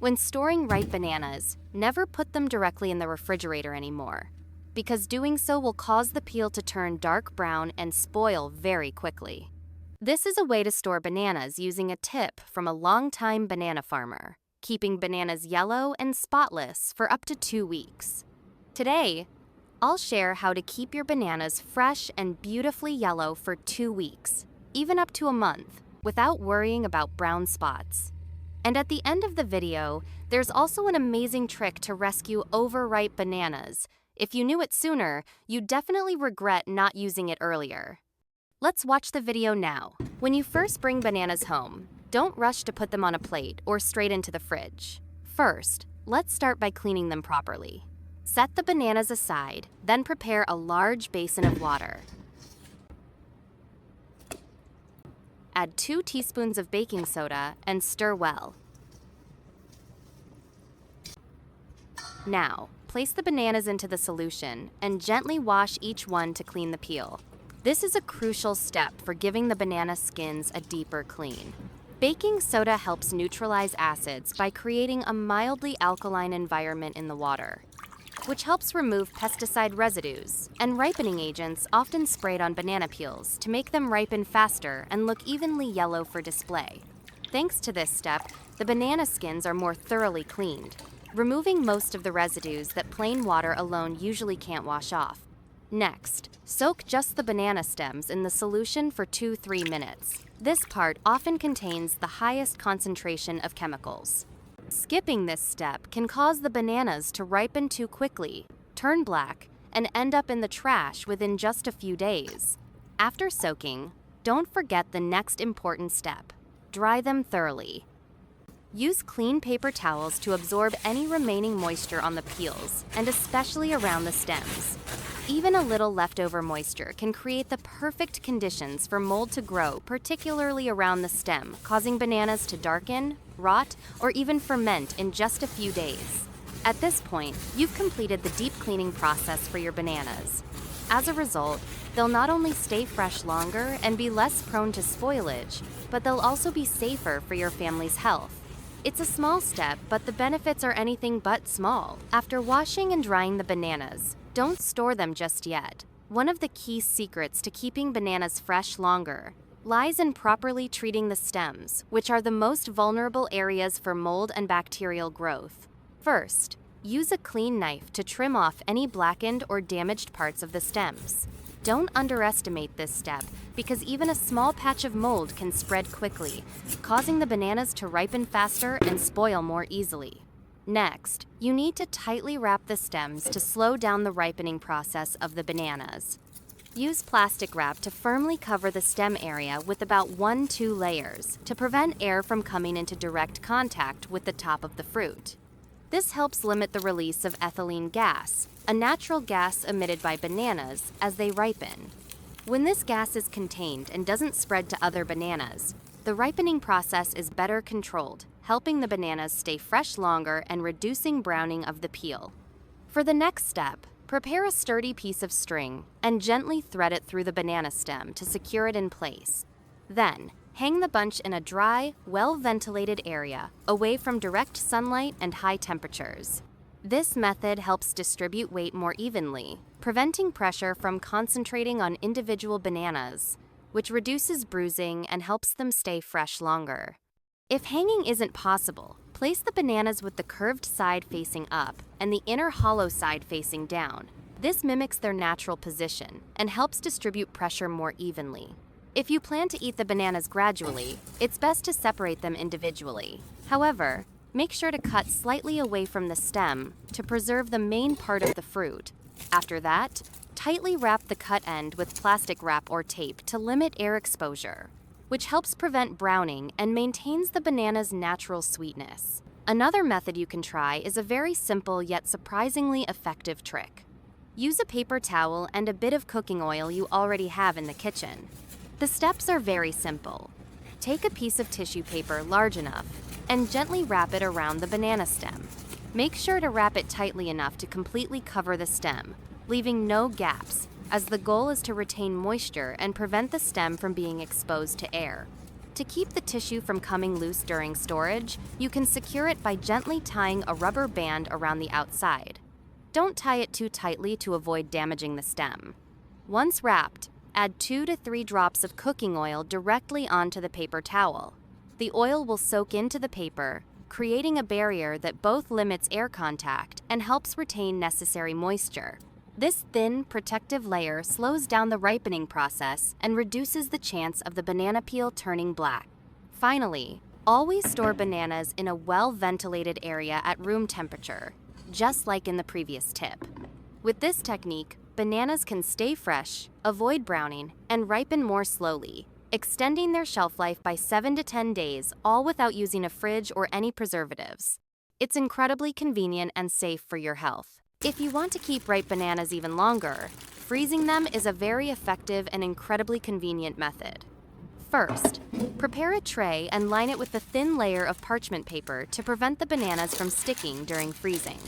When storing ripe bananas, never put them directly in the refrigerator anymore, because doing so will cause the peel to turn dark brown and spoil very quickly. This is a way to store bananas using a tip from a longtime banana farmer, keeping bananas yellow and spotless for up to 2 weeks. Today, I'll share how to keep your bananas fresh and beautifully yellow for 2 weeks, even up to a month, without worrying about brown spots. And at the end of the video, there's also an amazing trick to rescue overripe bananas. If you knew it sooner, you'd definitely regret not using it earlier. Let's watch the video now. When you first bring bananas home, don't rush to put them on a plate or straight into the fridge. First, let's start by cleaning them properly. Set the bananas aside, then prepare a large basin of water. Add 2 teaspoons of baking soda and stir well. Now, place the bananas into the solution and gently wash each one to clean the peel. This is a crucial step for giving the banana skins a deeper clean. Baking soda helps neutralize acids by creating a mildly alkaline environment in the water, which helps remove pesticide residues and ripening agents often sprayed on banana peels to make them ripen faster and look evenly yellow for display. Thanks to this step, the banana skins are more thoroughly cleaned, removing most of the residues that plain water alone usually can't wash off. Next, soak just the banana stems in the solution for 2-3 minutes. This part often contains the highest concentration of chemicals. Skipping this step can cause the bananas to ripen too quickly, turn black, and end up in the trash within just a few days. After soaking, don't forget the next important step: dry them thoroughly. Use clean paper towels to absorb any remaining moisture on the peels, and especially around the stems. Even a little leftover moisture can create the perfect conditions for mold to grow, particularly around the stem, causing bananas to darken, rot, or even ferment in just a few days. At this point, you've completed the deep cleaning process for your bananas. As a result, they'll not only stay fresh longer and be less prone to spoilage, but they'll also be safer for your family's health. It's a small step, but the benefits are anything but small. After washing and drying the bananas, don't store them just yet. One of the key secrets to keeping bananas fresh longer lies in properly treating the stems, which are the most vulnerable areas for mold and bacterial growth. First, use a clean knife to trim off any blackened or damaged parts of the stems. Don't underestimate this step, because even a small patch of mold can spread quickly, causing the bananas to ripen faster and spoil more easily. Next, you need to tightly wrap the stems to slow down the ripening process of the bananas. Use plastic wrap to firmly cover the stem area with about 1-2 layers to prevent air from coming into direct contact with the top of the fruit. This helps limit the release of ethylene gas, a natural gas emitted by bananas as they ripen. When this gas is contained and doesn't spread to other bananas, the ripening process is better controlled, helping the bananas stay fresh longer and reducing browning of the peel. For the next step, prepare a sturdy piece of string and gently thread it through the banana stem to secure it in place. Then, hang the bunch in a dry, well-ventilated area, away from direct sunlight and high temperatures. This method helps distribute weight more evenly, preventing pressure from concentrating on individual bananas, which reduces bruising and helps them stay fresh longer. If hanging isn't possible, place the bananas with the curved side facing up and the inner hollow side facing down. This mimics their natural position and helps distribute pressure more evenly. If you plan to eat the bananas gradually, it's best to separate them individually. However, make sure to cut slightly away from the stem to preserve the main part of the fruit. After that, tightly wrap the cut end with plastic wrap or tape to limit air exposure, which helps prevent browning and maintains the banana's natural sweetness. Another method you can try is a very simple yet surprisingly effective trick. Use a paper towel and a bit of cooking oil you already have in the kitchen. The steps are very simple. Take a piece of tissue paper large enough and gently wrap it around the banana stem. Make sure to wrap it tightly enough to completely cover the stem, leaving no gaps, as the goal is to retain moisture and prevent the stem from being exposed to air. To keep the tissue from coming loose during storage, you can secure it by gently tying a rubber band around the outside. Don't tie it too tightly to avoid damaging the stem. Once wrapped, add 2 to 3 drops of cooking oil directly onto the paper towel. The oil will soak into the paper, creating a barrier that both limits air contact and helps retain necessary moisture. This thin, protective layer slows down the ripening process and reduces the chance of the banana peel turning black. Finally, always store bananas in a well-ventilated area at room temperature, just like in the previous tip. With this technique, bananas can stay fresh, avoid browning, and ripen more slowly, extending their shelf life by 7 to 10 days, all without using a fridge or any preservatives. It's incredibly convenient and safe for your health. If you want to keep ripe bananas even longer, freezing them is a very effective and incredibly convenient method. First, prepare a tray and line it with a thin layer of parchment paper to prevent the bananas from sticking during freezing.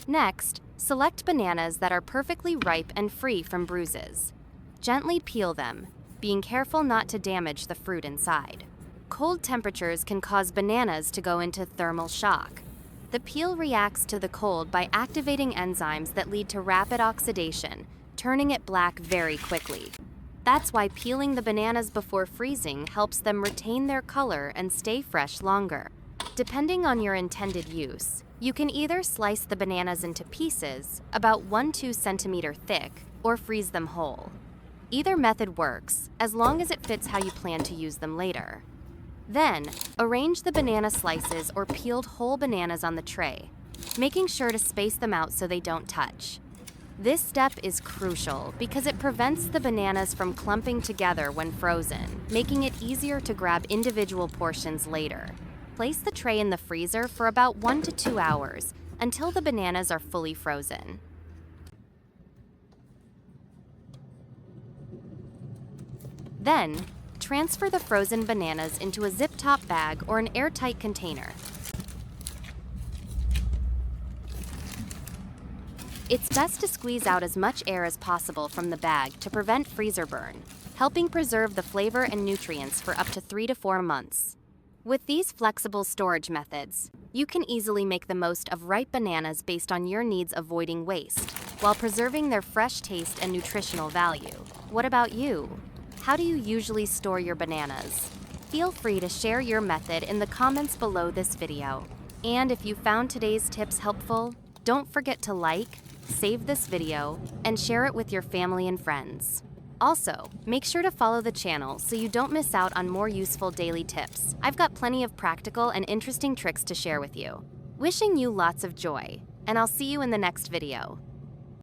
Next, select bananas that are perfectly ripe and free from bruises. Gently peel them, being careful not to damage the fruit inside. Cold temperatures can cause bananas to go into thermal shock. The peel reacts to the cold by activating enzymes that lead to rapid oxidation, turning it black very quickly. That's why peeling the bananas before freezing helps them retain their color and stay fresh longer. Depending on your intended use, you can either slice the bananas into pieces, about 1-2 centimeter thick, or freeze them whole. Either method works, as long as it fits how you plan to use them later. Then, arrange the banana slices or peeled whole bananas on the tray, making sure to space them out so they don't touch. This step is crucial because it prevents the bananas from clumping together when frozen, making it easier to grab individual portions later. Place the tray in the freezer for about 1 to 2 hours until the bananas are fully frozen. Then, transfer the frozen bananas into a zip-top bag or an airtight container. It's best to squeeze out as much air as possible from the bag to prevent freezer burn, helping preserve the flavor and nutrients for up to 3 to 4 months. With these flexible storage methods, you can easily make the most of ripe bananas based on your needs, avoiding waste, while preserving their fresh taste and nutritional value. What about you? How do you usually store your bananas? Feel free to share your method in the comments below this video. And if you found today's tips helpful, don't forget to like, save this video, and share it with your family and friends. Also, make sure to follow the channel so you don't miss out on more useful daily tips. I've got plenty of practical and interesting tricks to share with you. Wishing you lots of joy, and I'll see you in the next video.